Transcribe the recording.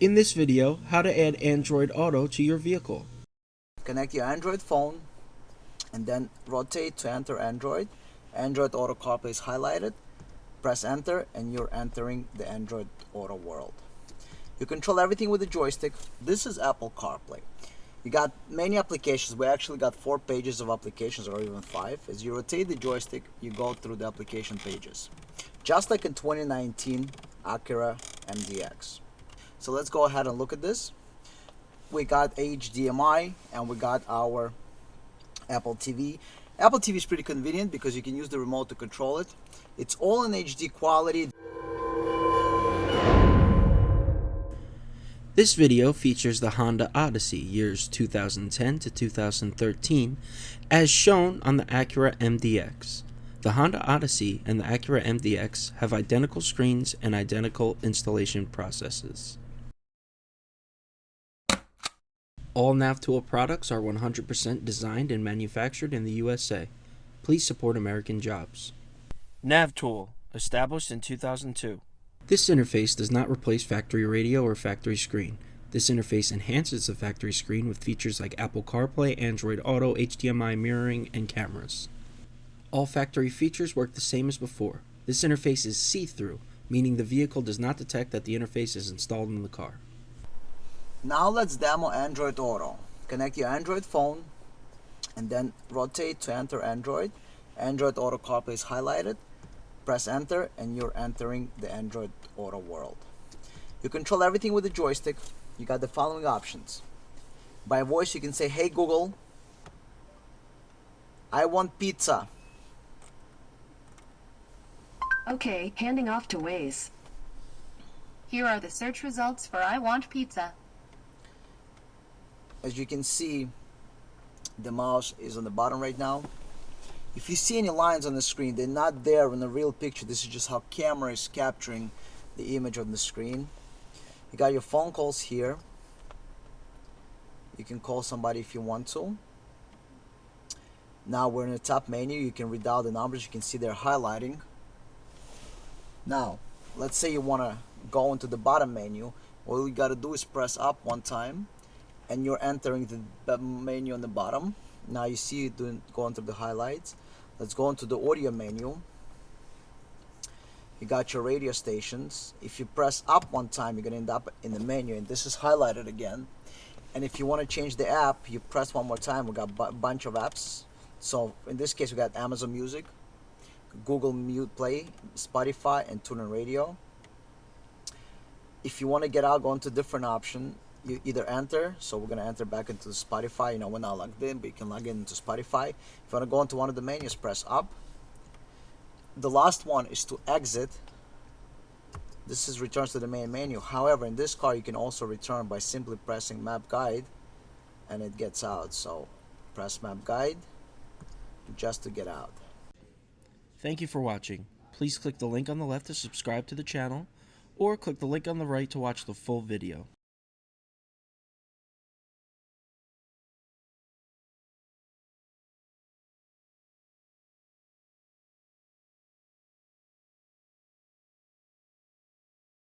In this video, how to add Android Auto to your vehicle. Connect your Android phone and then rotate to enter Android. Android Auto CarPlay is highlighted. Press enter and you're entering the Android Auto world. You control everything with the joystick. This is Apple CarPlay. You got many applications. We actually got 4 pages of applications, or even 5. As you rotate the joystick, you go through the application pages. Just like in 2019 Acura ZDX. So let's go ahead and look at this. We got HDMI and we got our Apple TV. Apple TV is pretty convenient because you can use the remote to control it. It's all in HD quality. This video features the Honda Odyssey years 2010 to 2013 as shown on the Acura ZDX. The Honda Odyssey and the Acura ZDX have identical screens and identical installation processes. All NAVTOOL products are 100% designed and manufactured in the USA. Please support American jobs. NAVTOOL, established in 2002. This interface does not replace factory radio or factory screen. This interface enhances the factory screen with features like Apple CarPlay, Android Auto, HDMI Mirroring, and cameras. All factory features work the same as before. This interface is see-through, meaning the vehicle does not detect that the interface is installed in the car. Now let's demo Android Auto. Connect your Android phone and then rotate to enter Android. Android Auto CarPlay is highlighted. Press enter and you're entering the Android Auto world. You control everything with the joystick. You got the following options. By voice you can say, "Hey Google, I want pizza." Okay, handing off to Waze. Here are the search results for I want pizza. As you can see, the mouse is on the bottom right now. If you see any lines on the screen, they're not there in the real picture. This is just how camera is capturing the image on the screen. You got your phone calls here. You can call somebody if you want to. Now we're in the top menu. You can read out the numbers. You can see they're highlighting. Now, let's say you want to go into the bottom menu. All you got to do is press up one time and you're entering the menu on the bottom. Now you see it going through the highlights. Let's go into the audio menu. You got your radio stations. If you press up one time, you're gonna end up in the menu, and this is highlighted again. And if you want to change the app, you press one more time. We got a bunch of apps. So in this case, we got Amazon Music, Google Mute Play, Spotify, and TuneIn Radio. If you want to get out, go into different option. You either enter, so we're gonna enter back into Spotify. We're not logged in, but you can log in into Spotify. If you want to go into one of the menus, press up. The last one is to exit. This is returns to the main menu. However, in this car you can also return by simply pressing map guide and it gets out. So press map guide just to get out. Thank you for watching. Please click the link on the left to subscribe to the channel, or click the link on the right to watch the full video.